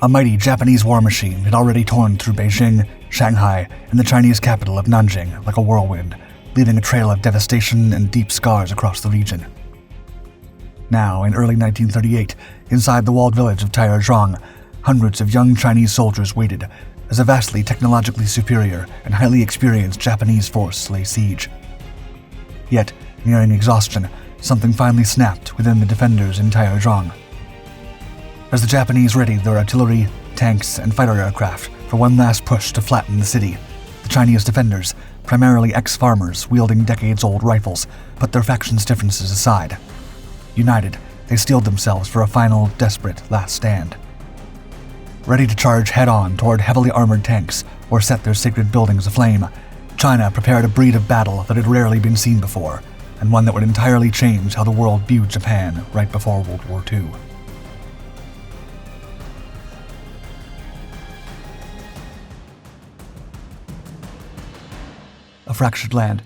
A mighty Japanese war machine had already torn through Beijing, Shanghai, and the Chinese capital of Nanjing like a whirlwind, leaving a trail of devastation and deep scars across the region. Now, in early 1938, inside the walled village of Taierzhuang, hundreds of young Chinese soldiers waited as a vastly technologically superior and highly experienced Japanese force lay siege. Yet, nearing exhaustion, something finally snapped within the defenders in Taierzhuang. As the Japanese readied their artillery, tanks, and fighter aircraft for one last push to flatten the city, the Chinese defenders, primarily ex-farmers wielding decades-old rifles, put their factions' differences aside. United, they steeled themselves for a final, desperate last stand. Ready to charge head-on toward heavily armored tanks or set their sacred buildings aflame, China prepared a breed of battle that had rarely been seen before, and one that would entirely change how the world viewed Japan right before World War II. A fractured land.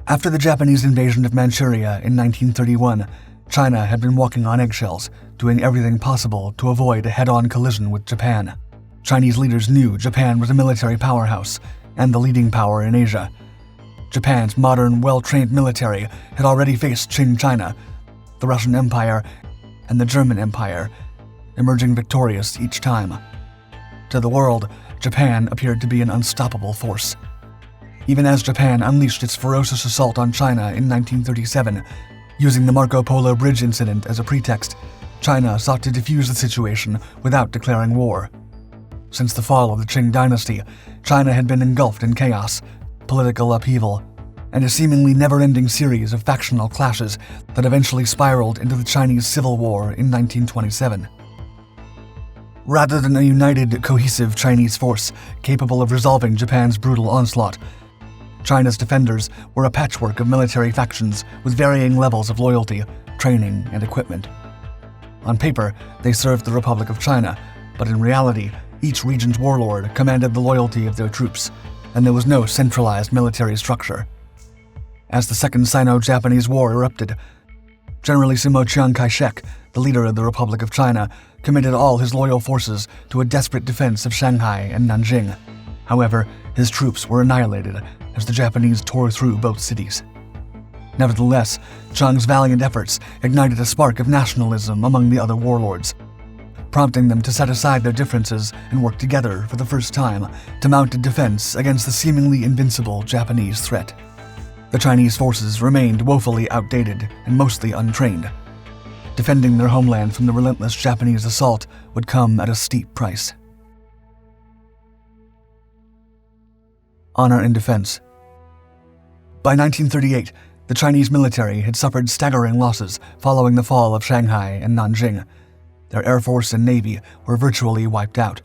After the Japanese invasion of Manchuria in 1931, China had been walking on eggshells, doing everything possible to avoid a head-on collision with Japan. Chinese leaders knew Japan was a military powerhouse and the leading power in Asia. Japan's modern, well-trained military had already faced Qing China, the Russian Empire, and the German Empire, emerging victorious each time. To the world, Japan appeared to be an unstoppable force. Even as Japan unleashed its ferocious assault on China in 1937, using the Marco Polo Bridge incident as a pretext, China sought to defuse the situation without declaring war. Since the fall of the Qing dynasty, China had been engulfed in chaos, political upheaval, and a seemingly never-ending series of factional clashes that eventually spiraled into the Chinese Civil War in 1927. Rather than a united, cohesive Chinese force capable of resolving Japan's brutal onslaught, China's defenders were a patchwork of military factions with varying levels of loyalty, training, and equipment. On paper, they served the Republic of China, but in reality, each region's warlord commanded the loyalty of their troops, and there was no centralized military structure. As the Second Sino-Japanese War erupted, Generalissimo Chiang Kai-shek, the leader of the Republic of China, committed all his loyal forces to a desperate defense of Shanghai and Nanjing. However, his troops were annihilated as the Japanese tore through both cities. Nevertheless, Chiang's valiant efforts ignited a spark of nationalism among the other warlords, prompting them to set aside their differences and work together for the first time to mount a defense against the seemingly invincible Japanese threat. The Chinese forces remained woefully outdated and mostly untrained. Defending their homeland from the relentless Japanese assault would come at a steep price. Honor and defense. By 1938, the Chinese military had suffered staggering losses following the fall of Shanghai and Nanjing. Their air force and navy were virtually wiped out.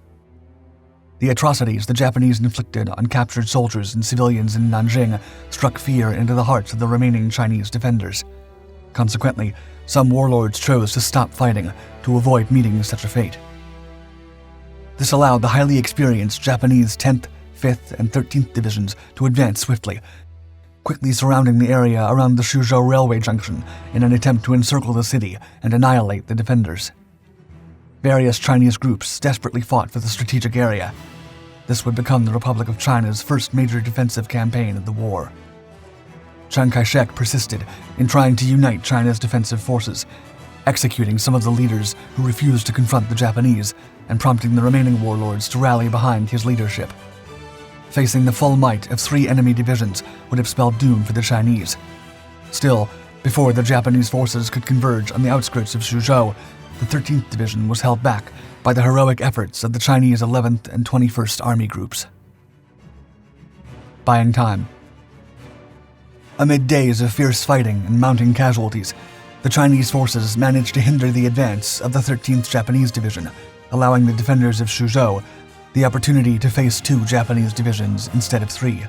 The atrocities the Japanese inflicted on captured soldiers and civilians in Nanjing struck fear into the hearts of the remaining Chinese defenders. Consequently, some warlords chose to stop fighting to avoid meeting such a fate. This allowed the highly experienced Japanese 10th, 5th, and 13th Divisions to advance swiftly, quickly surrounding the area around the Suzhou railway junction in an attempt to encircle the city and annihilate the defenders. Various Chinese groups desperately fought for the strategic area. This would become the Republic of China's first major defensive campaign of the war. Chiang Kai-shek persisted in trying to unite China's defensive forces, executing some of the leaders who refused to confront the Japanese and prompting the remaining warlords to rally behind his leadership. Facing the full might of 3 enemy divisions would have spelled doom for the Chinese. Still, before the Japanese forces could converge on the outskirts of Suzhou, the 13th Division was held back by the heroic efforts of the Chinese 11th and 21st Army groups. Buying time. Amid days of fierce fighting and mounting casualties, the Chinese forces managed to hinder the advance of the 13th Japanese Division, allowing the defenders of Suzhou the opportunity to face 2 Japanese divisions instead of 3.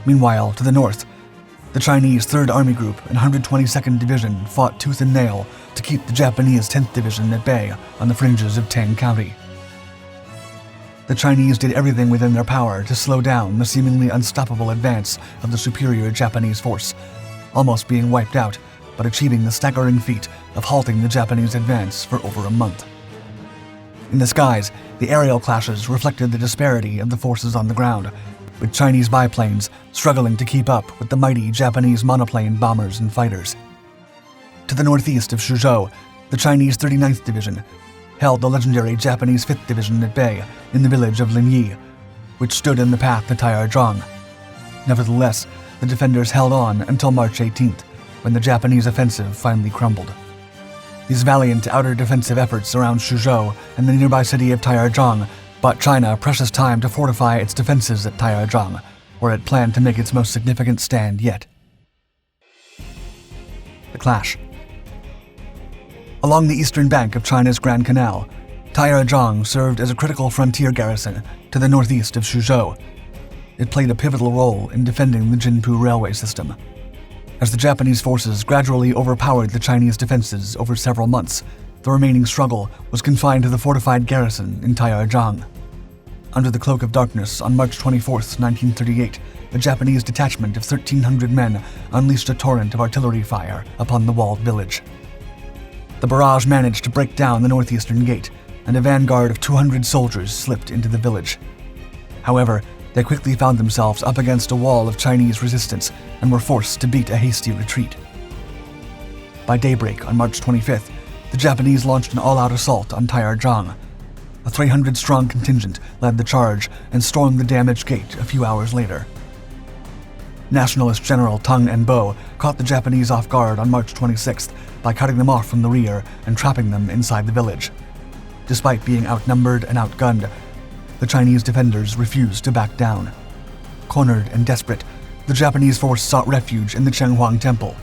Meanwhile, to the north, the Chinese 3rd Army Group and 122nd Division fought tooth and nail to keep the Japanese 10th Division at bay on the fringes of Tang County. The Chinese did everything within their power to slow down the seemingly unstoppable advance of the superior Japanese force, almost being wiped out, but achieving the staggering feat of halting the Japanese advance for over a month. In the skies, the aerial clashes reflected the disparity of the forces on the ground, with Chinese biplanes struggling to keep up with the mighty Japanese monoplane bombers and fighters. To the northeast of Suzhou, the Chinese 39th Division held the legendary Japanese 5th Division at bay in the village of Linyi, which stood in the path to Taierzhuang. Nevertheless, the defenders held on until March 18th, when the Japanese offensive finally crumbled. These valiant outer defensive efforts around Suzhou and the nearby city of Taierzhuang bought China precious time to fortify its defenses at Taierzhuang, where it planned to make its most significant stand yet. The clash. Along the eastern bank of China's Grand Canal, Taierzhuang served as a critical frontier garrison to the northeast of Suzhou. It played a pivotal role in defending the Jinpu railway system. As the Japanese forces gradually overpowered the Chinese defenses over several months, the remaining struggle was confined to the fortified garrison in Taierzhuang. Under the cloak of darkness on March 24, 1938, a Japanese detachment of 1,300 men unleashed a torrent of artillery fire upon the walled village. The barrage managed to break down the northeastern gate, and a vanguard of 200 soldiers slipped into the village. However, they quickly found themselves up against a wall of Chinese resistance and were forced to beat a hasty retreat. By daybreak on March 25th, the Japanese launched an all-out assault on Taierzhuang. A 300-strong contingent led the charge and stormed the damaged gate a few hours later. Nationalist General Tung En-bo caught the Japanese off guard on March 26th by cutting them off from the rear and trapping them inside the village. Despite being outnumbered and outgunned, the Chinese defenders refused to back down. Cornered and desperate, the Japanese force sought refuge in the Chenghuang Temple,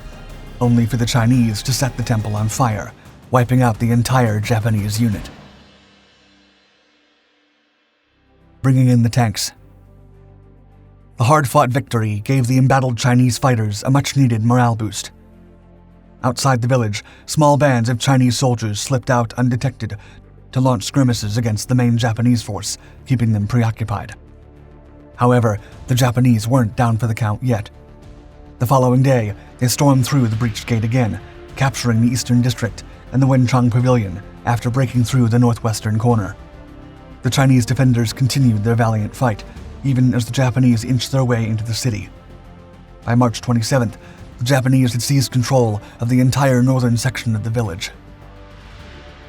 only for the Chinese to set the temple on fire, wiping out the entire Japanese unit. Bringing in the tanks. The hard-fought victory gave the embattled Chinese fighters a much-needed morale boost. Outside the village, small bands of Chinese soldiers slipped out undetected to launch skirmishes against the main Japanese force, keeping them preoccupied. However, the Japanese weren't down for the count yet. The following day, they stormed through the breached gate again, capturing the eastern district and the Wenchang Pavilion after breaking through the northwestern corner. The Chinese defenders continued their valiant fight, even as the Japanese inched their way into the city. By March 27th, the Japanese had seized control of the entire northern section of the village.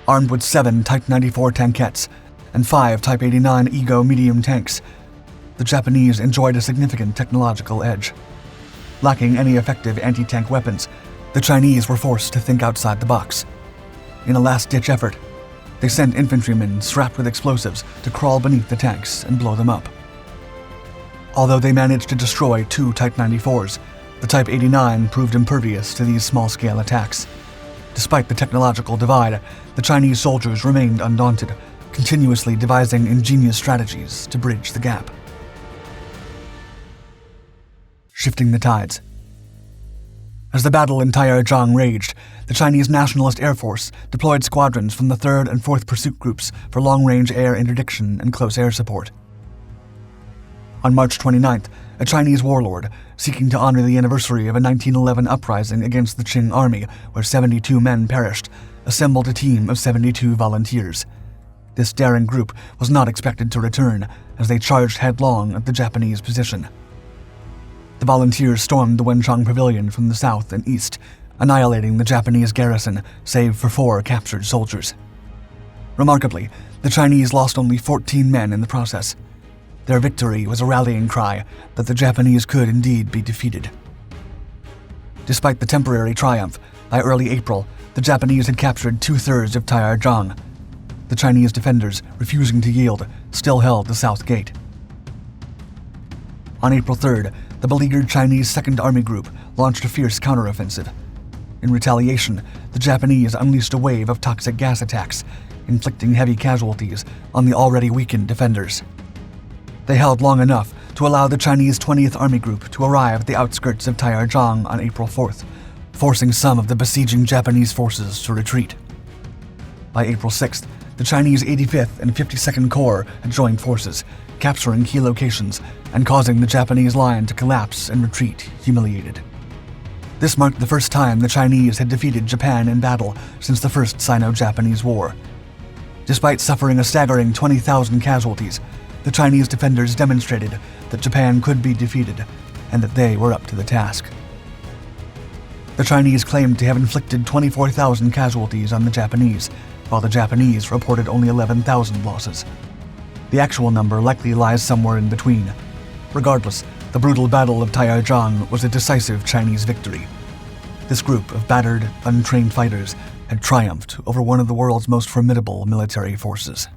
Armed with 7 Type 94 tankettes and 5 Type 89 Ego medium tanks, the Japanese enjoyed a significant technological edge. Lacking any effective anti-tank weapons, the Chinese were forced to think outside the box. In a last-ditch effort, they sent infantrymen strapped with explosives to crawl beneath the tanks and blow them up. Although they managed to destroy 2 Type 94s, the Type 89 proved impervious to these small-scale attacks. Despite the technological divide, the Chinese soldiers remained undaunted, continuously devising ingenious strategies to bridge the gap. Shifting the tides. As the battle in Taierzhuang raged, the Chinese Nationalist Air Force deployed squadrons from the 3rd and 4th Pursuit Groups for long-range air interdiction and close air support. On March 29th, a Chinese warlord, seeking to honor the anniversary of a 1911 uprising against the Qing army where 72 men perished, assembled a team of 72 volunteers. This daring group was not expected to return, as they charged headlong at the Japanese position. The volunteers stormed the Wenchang Pavilion from the south and east, annihilating the Japanese garrison, save for 4 captured soldiers. Remarkably, the Chinese lost only 14 men in the process. Their victory was a rallying cry that the Japanese could indeed be defeated. Despite the temporary triumph, by early April, the Japanese had captured 2/3 of Taierzhuang. The Chinese defenders, refusing to yield, still held the south gate. On April 3rd, the beleaguered Chinese 2nd Army Group launched a fierce counteroffensive. In retaliation, the Japanese unleashed a wave of toxic gas attacks, inflicting heavy casualties on the already weakened defenders. They held long enough to allow the Chinese 20th Army Group to arrive at the outskirts of Taierzhuang on April 4th, forcing some of the besieging Japanese forces to retreat. By April 6th, the Chinese 85th and 52nd Corps had joined forces, capturing key locations and causing the Japanese line to collapse and retreat humiliated. This marked the first time the Chinese had defeated Japan in battle since the First Sino-Japanese War. Despite suffering a staggering 20,000 casualties, the Chinese defenders demonstrated that Japan could be defeated and that they were up to the task. The Chinese claimed to have inflicted 24,000 casualties on the Japanese, while the Japanese reported only 11,000 losses. The actual number likely lies somewhere in between. Regardless, the brutal Battle of Taierzhuang was a decisive Chinese victory. This group of battered, untrained fighters had triumphed over one of the world's most formidable military forces.